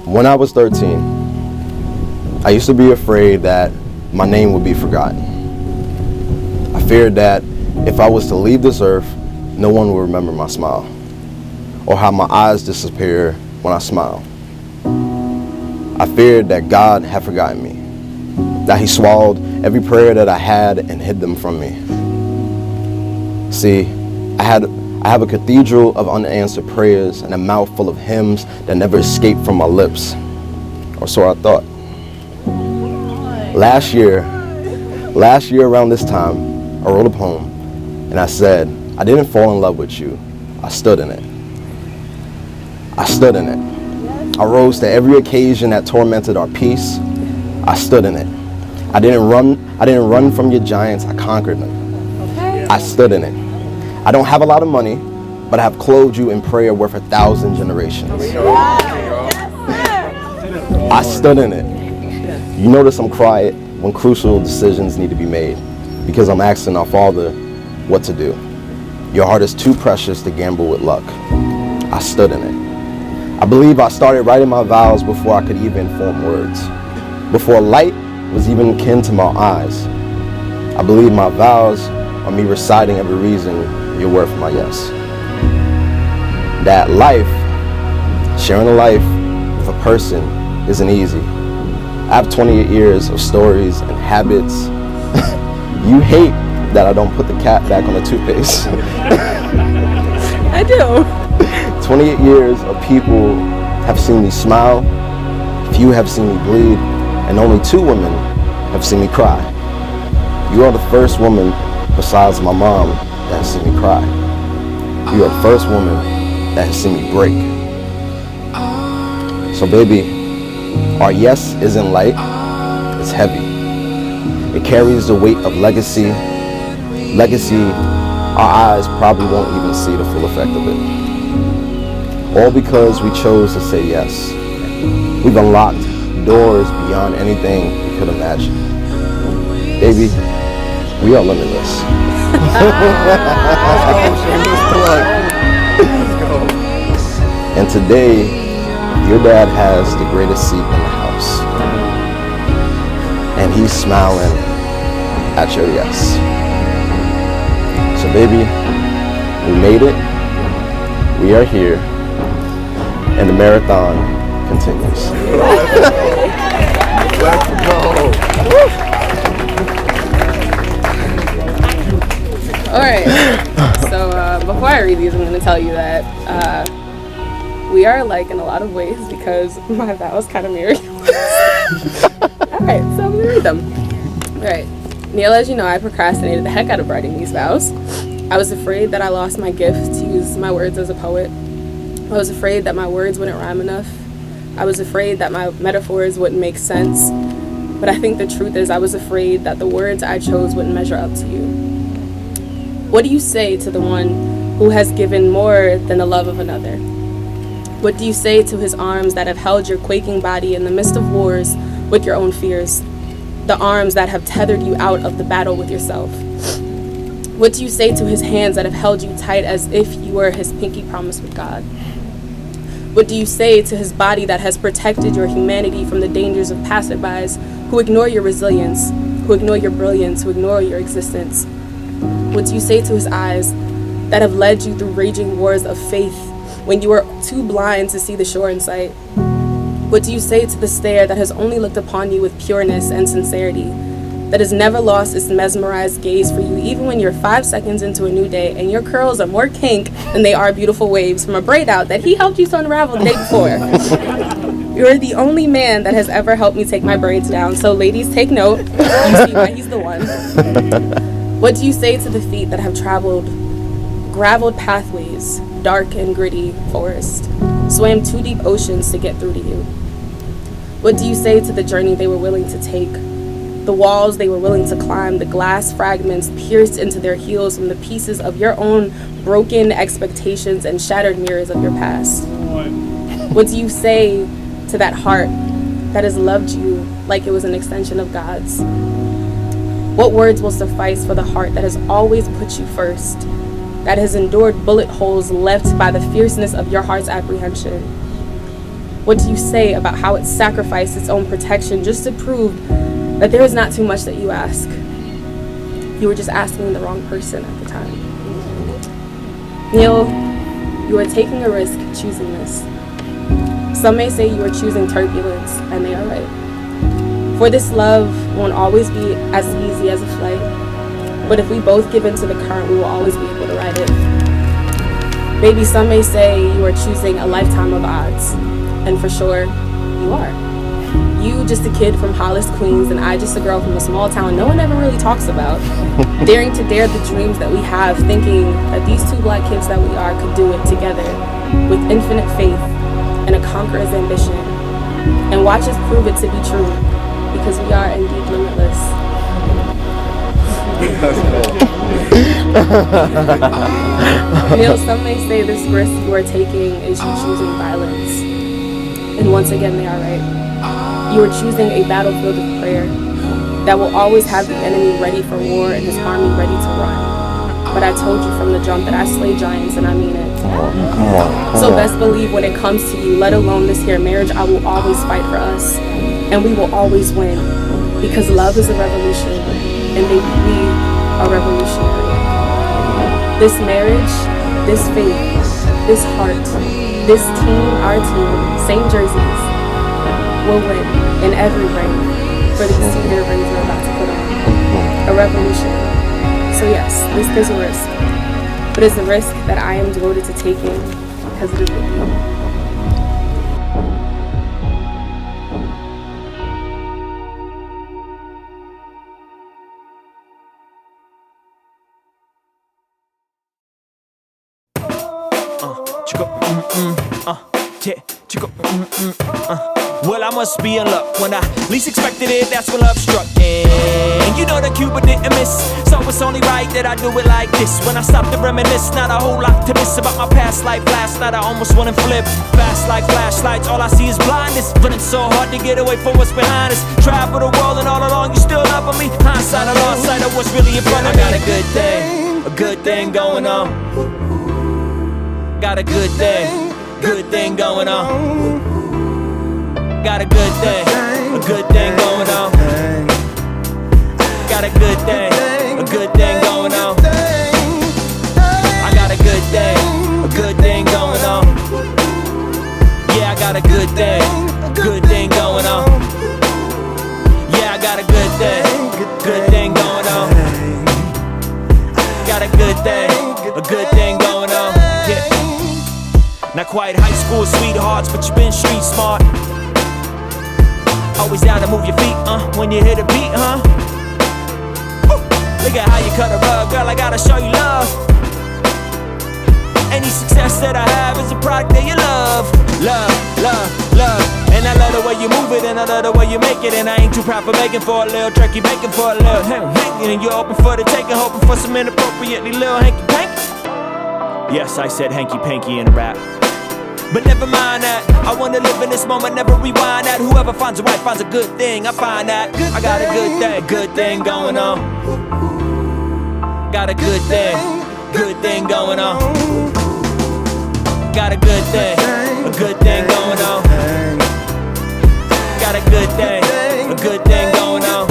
When I was 13, I used to be afraid that my name would be forgotten. I feared that if I was to leave this earth, no one would remember my smile, or how my eyes disappear when I smile. I feared that God had forgotten me, that he swallowed every prayer that I had and hid them from me. See, I have a cathedral of unanswered prayers and a mouth full of hymns that never escaped from my lips, or so I thought. Last year around this time, I wrote a poem and I said, I didn't fall in love with you, I stood in it. I stood in it. I rose to every occasion that tormented our peace. I stood in it. I didn't run from your giants, I conquered them. I stood in it. I don't have a lot of money, but I have clothed you in prayer worth 1,000 generations. I stood in it. You notice I'm quiet when crucial decisions need to be made, because I'm asking our Father what to do. Your heart is too precious to gamble with luck. I stood in it. I believe I started writing my vows before I could even form words, before light was even kin to my eyes. I believe my vows are me reciting every reason you're worth my yes. That life, sharing a life with a person, isn't easy. I have 28 years of stories and habits. You hate that I don't put the cap back on the toothpaste. I do. 28 years of people have seen me smile, few have seen me bleed, and only 2 women have seen me cry. You are the first woman besides my mom that has seen me cry. You are the first woman that has seen me break. So baby, our yes isn't light, it's heavy. It carries the weight of legacy. Legacy, our eyes probably won't even see the full effect of it. All because we chose to say yes. We've unlocked doors beyond anything we could imagine. Baby, we are limitless. And today, your dad has the greatest seat in the house. And he's smiling at your yes. So baby, we made it. We are here. And the marathon continues. Let's go. All right. So before I read these, I'm going to tell you that we are alike in a lot of ways because my vows kind of mirror yours. All right, so I'm going to read them. All right. Neil, as you know, I procrastinated the heck out of writing these vows. I was afraid that I lost my gift to use my words as a poet. I was afraid that my words wouldn't rhyme enough. I was afraid that my metaphors wouldn't make sense. But I think the truth is I was afraid that the words I chose wouldn't measure up to you. What do you say to the one who has given more than the love of another? What do you say to his arms that have held your quaking body in the midst of wars with your own fears? The arms that have tethered you out of the battle with yourself? What do you say to his hands that have held you tight as if you were his pinky promise with God? What do you say to his body that has protected your humanity from the dangers of passerbys who ignore your resilience, who ignore your brilliance, who ignore your existence? What do you say to his eyes that have led you through raging wars of faith when you were too blind to see the shore in sight? What do you say to the stare that has only looked upon you with pureness and sincerity, that has never lost its mesmerized gaze for you even when you're 5 seconds into a new day and your curls are more kink than they are beautiful waves from a braid out that he helped you to unravel the day before? You're the only man that has ever helped me take my braids down, so ladies, take note. You see why he's the one. What do you say to the feet that have traveled graveled pathways, dark and gritty forest, swam 2 deep oceans to get through to you? What do you say to the journey they were willing to take, the walls they were willing to climb, the glass fragments pierced into their heels from the pieces of your own broken expectations and shattered mirrors of your past? What do you say to that heart that has loved you like it was an extension of God's? What words will suffice for the heart that has always put you first, that has endured bullet holes left by the fierceness of your heart's apprehension? What do you say about how it sacrificed its own protection just to prove that there is not too much that you ask? You were just asking the wrong person at the time. Neil, you are taking a risk choosing this. Some may say you are choosing turbulence, and they are right. For this love won't always be as easy as a flight, but if we both give into the current, we will always be able to ride it. Maybe some may say you are choosing a lifetime of odds, and for sure, you are. You just a kid from Hollis, Queens, and I just a girl from a small town no one ever really talks about, daring to dare the dreams that we have, thinking that these two black kids that we are could do it together with infinite faith and a conqueror's ambition. And watch us prove it to be true, because we are indeed limitless. Neil, some may say this risk you are taking is you choosing violence. And once again, they are right. You are choosing a battlefield of prayer that will always have the enemy ready for war and his army ready to run. But I told you from the jump that I slay giants, and I mean it. Come on. So best believe when it comes to you, let alone this here marriage, I will always fight for us. And we will always win. Because love is a revolution, and we are revolutionary. This marriage, this faith, this heart, this team, our team, same jerseys, will win in every ring for these 2 year rings we're about to put on. A revolution. So yes, this is a risk. But it's a risk that I am devoted to taking because it is with you. Well, I must be in luck. When I least expected it, that's when love struck. And you know that Cuba didn't miss, so it's only right that I do it like this. When I stop to reminisce, not a whole lot to miss about my past life. Last night I almost went and flipped. Fast like flashlights, all I see is blindness. Running so hard to get away from what's behind us. Travel the world and all along you still loving me. Hindsight, I lost sight of what's really in front of me. I got a good thing going on. Got a good thing going on. Got a good thing going on. Got a good thing going on. I got a good thing going on. Yeah, I got a good thing going on. Yeah, I got a good thing going on. Got a good thing going on. Yeah. Not quite high school sweethearts, but you been street smart. Always down to move your feet, when you hit a beat, Look at how you cut a rug, girl, I gotta show you love. Any success that I have is a product that you love. Love. And I love the way you move it, and I love the way you make it. And I ain't too proud for begging for a little turkey bacon for a little hanky. And you're open for the taking, hoping for some inappropriately little hanky-panky. Yes, I said hanky-panky in rap. But never mind that, I wanna live in this moment, never rewind that. Whoever finds a wife finds a good thing, I find that. I got a good thing going on. Got a good thing going on. Got a good thing going on. Got a good thing going on.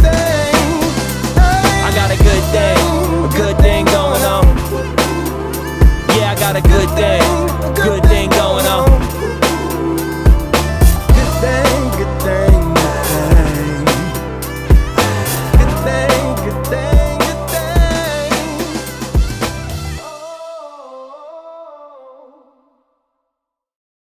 I got a good thing going on. Yeah, I got a good thing going on.